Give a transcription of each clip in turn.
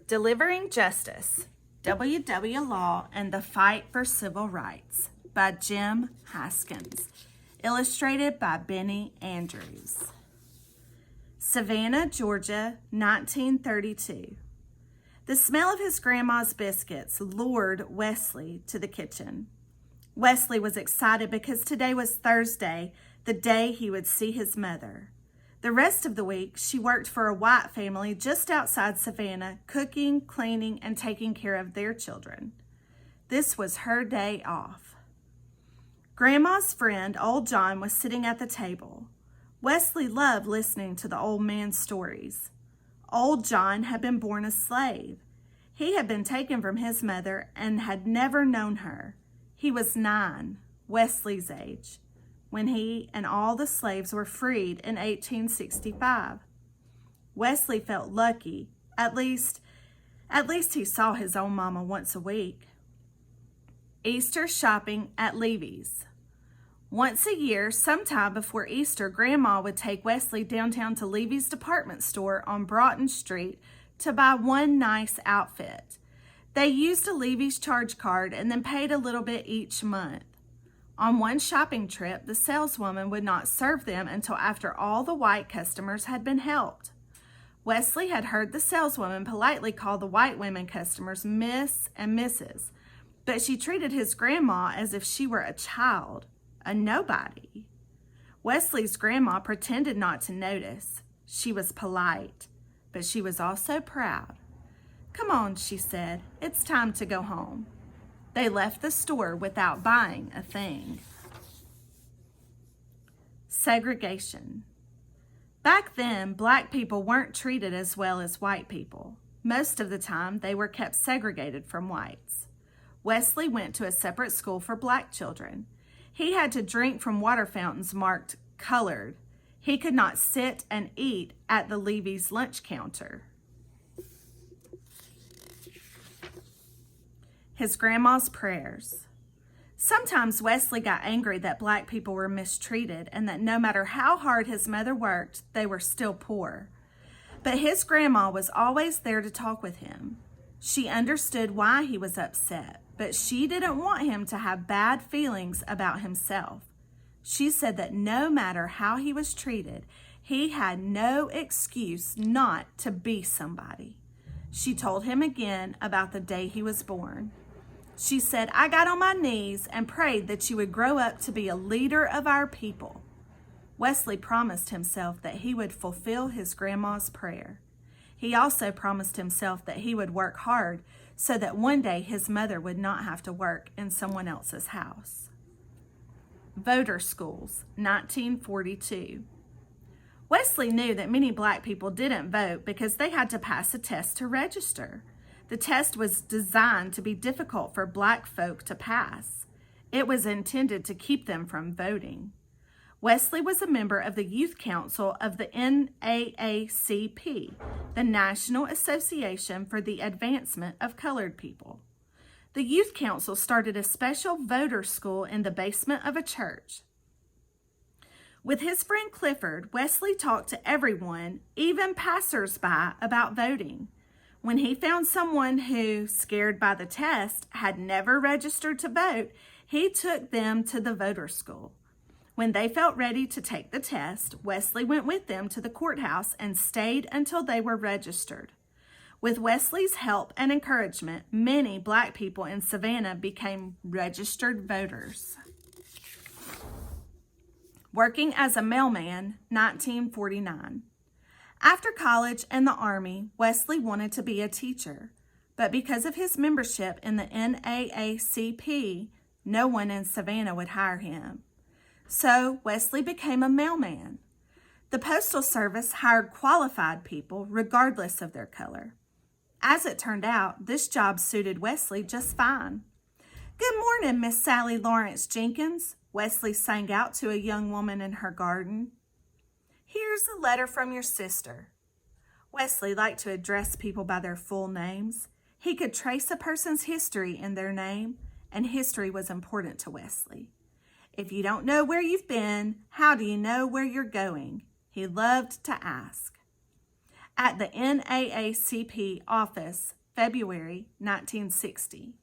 Delivering Justice, W.W. Law and the Fight for Civil Rights by Jim Haskins, illustrated by Benny Andrews. Savannah, Georgia, 1932. The smell of his grandma's biscuits lured Wesley to the kitchen. Wesley was excited because today was Thursday, the day he would see his mother. The rest of the week, she worked for a white family just outside Savannah, cooking, cleaning, and taking care of their children. This was her day off. Grandma's friend, Old John, was sitting at the table. Wesley loved listening to the old man's stories. Old John had been born a slave. He had been taken from his mother and had never known her. He was 9, Wesley's age, when he and all the slaves were freed in 1865. Wesley felt lucky. At least he saw his own mama once a week. Easter shopping at Levy's. Once a year, sometime before Easter, Grandma would take Wesley downtown to Levy's department store on Broughton Street to buy one nice outfit. They used a Levy's charge card and then paid a little bit each month. On one shopping trip, the saleswoman would not serve them until after all the white customers had been helped. Wesley had heard the saleswoman politely call the white women customers Miss and Mrs., but she treated his grandma as if she were a child, a nobody. Wesley's grandma pretended not to notice. She was polite, but she was also proud. "Come on," she said, "it's time to go home." They left the store without buying a thing. Segregation. Back then, black people weren't treated as well as white people. Most of the time, they were kept segregated from whites. Wesley went to a separate school for black children. He had to drink from water fountains marked colored. He could not sit and eat at the Levy's lunch counter. His grandma's prayers. Sometimes Wesley got angry that black people were mistreated and that no matter how hard his mother worked, they were still poor. But his grandma was always there to talk with him. She understood why he was upset, but she didn't want him to have bad feelings about himself. She said that no matter how he was treated, he had no excuse not to be somebody. She told him again about the day he was born. She said, "I got on my knees and prayed that you would grow up to be a leader of our people." Wesley promised himself that he would fulfill his grandma's prayer. He also promised himself that he would work hard so that one day his mother would not have to work in someone else's house. Voter schools, 1942. Wesley knew that many black people didn't vote because they had to pass a test to register. The test was designed to be difficult for black folk to pass. It was intended to keep them from voting. Wesley was a member of the Youth Council of the NAACP, the National Association for the Advancement of Colored People. The Youth Council started a special voter school in the basement of a church. With his friend Clifford, Wesley talked to everyone, even passers-by, about voting. When he found someone who, scared by the test, had never registered to vote, he took them to the voter school. When they felt ready to take the test, Wesley went with them to the courthouse and stayed until they were registered. With Wesley's help and encouragement, many black people in Savannah became registered voters. Working as a mailman, 1949. After college and the Army, Wesley wanted to be a teacher, but because of his membership in the NAACP, no one in Savannah would hire him. So Wesley became a mailman. The Postal Service hired qualified people regardless of their color. As it turned out, this job suited Wesley just fine. "Good morning, Miss Sally Lawrence Jenkins," Wesley sang out to a young woman in her garden. "Here's a letter from your sister." Wesley liked to address people by their full names. He could trace a person's history in their name, and history was important to Wesley. "If you don't know where you've been, how do you know where you're going?" he loved to ask. at the NAACP office, February 1960.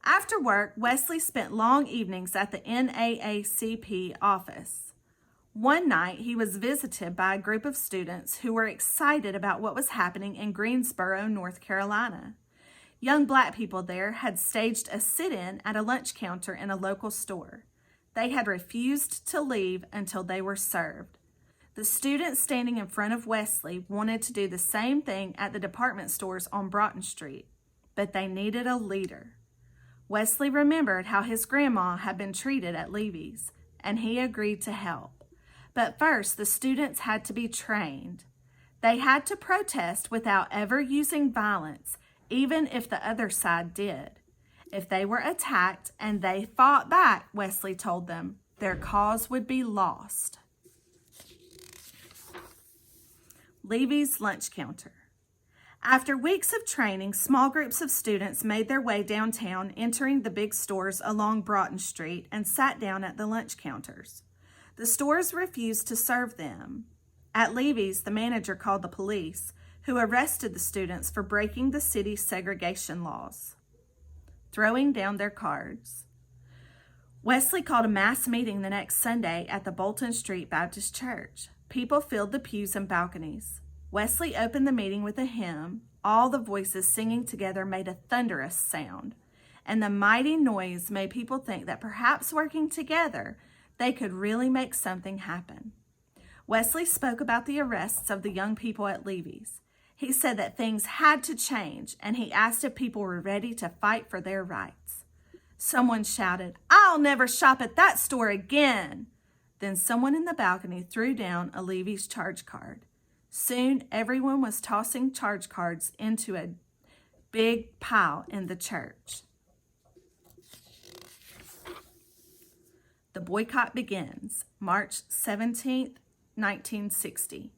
After work, Wesley spent long evenings at the NAACP office. One night, he was visited by a group of students who were excited about what was happening in Greensboro, North Carolina. Young black people there had staged a sit-in at a lunch counter in a local store. They had refused to leave until they were served. The students standing in front of Wesley wanted to do the same thing at the department stores on Broughton Street, but they needed a leader. Wesley remembered how his grandma had been treated at Levy's, and he agreed to help. But first, the students had to be trained. They had to protest without ever using violence, even if the other side did. If they were attacked and they fought back, Wesley told them, their cause would be lost. Levy's lunch counter. After weeks of training, small groups of students made their way downtown, entering the big stores along Broughton Street, and sat down at the lunch counters. The stores refused to serve them. At Levy's, the manager called the police, who arrested the students for breaking the city's segregation laws, throwing down their cards. Wesley called a mass meeting the next Sunday at the Bolton Street Baptist Church. People filled the pews and balconies. Wesley opened the meeting with a hymn. All the voices singing together made a thunderous sound, and the mighty noise made people think that perhaps working together, they could really make something happen. Wesley spoke about the arrests of the young people at Levy's. He said that things had to change, and he asked if people were ready to fight for their rights. Someone shouted, "I'll never shop at that store again." Then someone in the balcony threw down a Levy's charge card. Soon, everyone was tossing charge cards into a big pile in the church. The boycott begins, March 17th, 1960.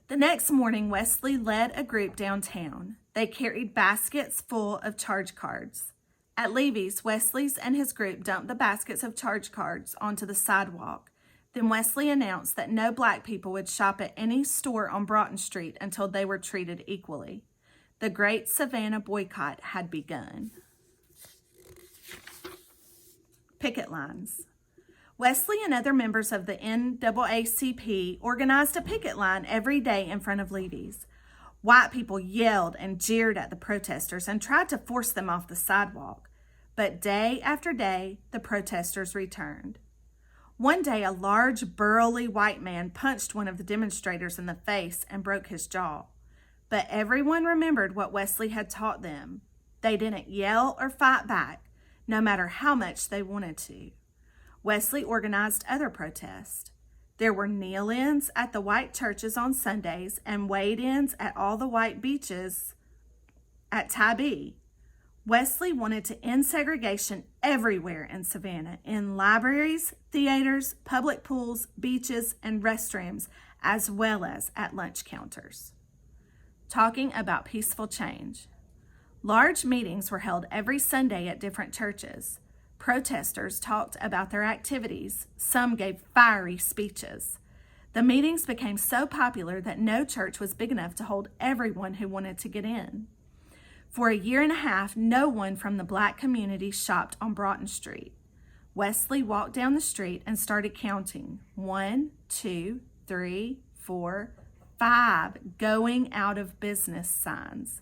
The next morning, Wesley led a group downtown. They carried baskets full of charge cards. At Levy's, Wesley and his group dumped the baskets of charge cards onto the sidewalk. Then Wesley announced that no black people would shop at any store on Broughton Street until they were treated equally. The Great Savannah Boycott had begun. Picket lines. Wesley and other members of the NAACP organized a picket line every day in front of Levy's. White people yelled and jeered at the protesters and tried to force them off the sidewalk. But day after day, the protesters returned. One day, a large, burly white man punched one of the demonstrators in the face and broke his jaw. But everyone remembered what Wesley had taught them. They didn't yell or fight back, no matter how much they wanted to. Wesley organized other protests. There were kneel-ins at the white churches on Sundays and wade-ins at all the white beaches at Tybee. Wesley wanted to end segregation everywhere in Savannah, in libraries, theaters, public pools, beaches, and restrooms, as well as at lunch counters. Talking about peaceful change. Large meetings were held every Sunday at different churches. Protesters talked about their activities. Some gave fiery speeches. The meetings became so popular that no church was big enough to hold everyone who wanted to get in. For a year and a half, no one from the black community shopped on Broughton Street. Wesley walked down the street and started counting. 1, 2, 3, 4, 5 going out of business signs.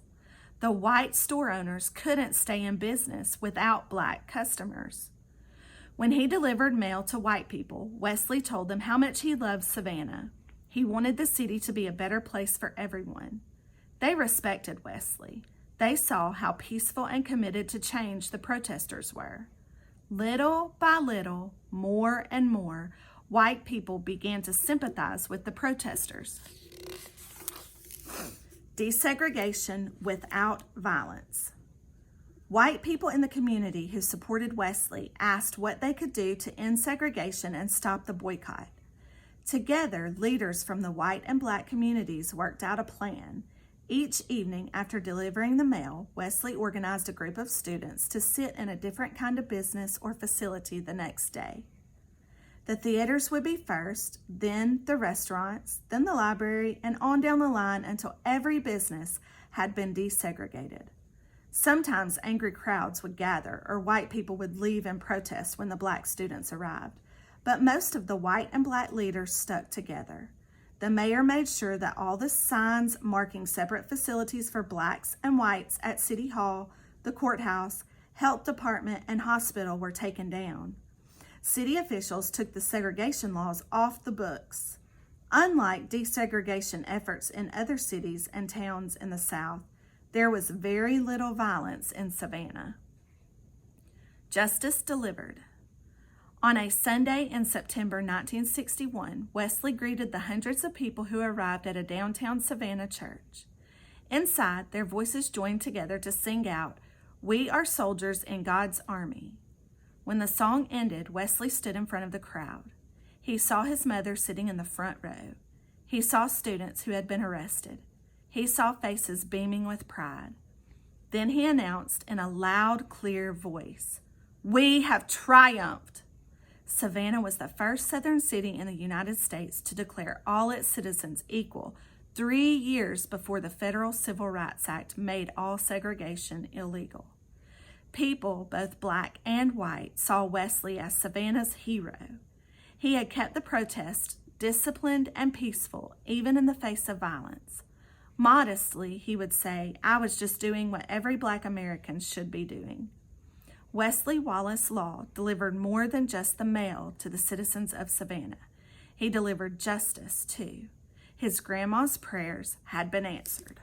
The white store owners couldn't stay in business without black customers. When he delivered mail to white people, Wesley told them how much he loved Savannah. He wanted the city to be a better place for everyone. They respected Wesley. They saw how peaceful and committed to change the protesters were. Little by little, more and more, white people began to sympathize with the protesters. Desegregation without violence. White people in the community who supported Wesley asked what they could do to end segregation and stop the boycott. Together, leaders from the white and black communities worked out a plan. Each evening after delivering the mail, Wesley organized a group of students to sit in a different kind of business or facility the next day. The theaters would be first, then the restaurants, then the library, and on down the line until every business had been desegregated. Sometimes angry crowds would gather, or white people would leave in protest when the black students arrived, but most of the white and black leaders stuck together. The mayor made sure that all the signs marking separate facilities for blacks and whites at City Hall, the courthouse, health department, and hospital were taken down. City officials took the segregation laws off the books. Unlike desegregation efforts in other cities and towns in the South, there was very little violence in Savannah. Justice delivered. On a Sunday in September 1961, Wesley greeted the hundreds of people who arrived at a downtown Savannah church. Inside, their voices joined together to sing out, "We are soldiers in God's army." When the song ended, Wesley stood in front of the crowd. He saw his mother sitting in the front row. He saw students who had been arrested. He saw faces beaming with pride. Then he announced in a loud, clear voice, "We have triumphed." Savannah was the first southern city in the United States to declare all its citizens equal 3 years before the Federal Civil Rights Act made all segregation illegal. People, both black and white, saw Wesley as Savannah's hero. He had kept the protest disciplined and peaceful, even in the face of violence. Modestly, he would say, "I was just doing what every black American should be doing." Wesley Wallace Law delivered more than just the mail to the citizens of Savannah. He delivered justice, too. His grandma's prayers had been answered.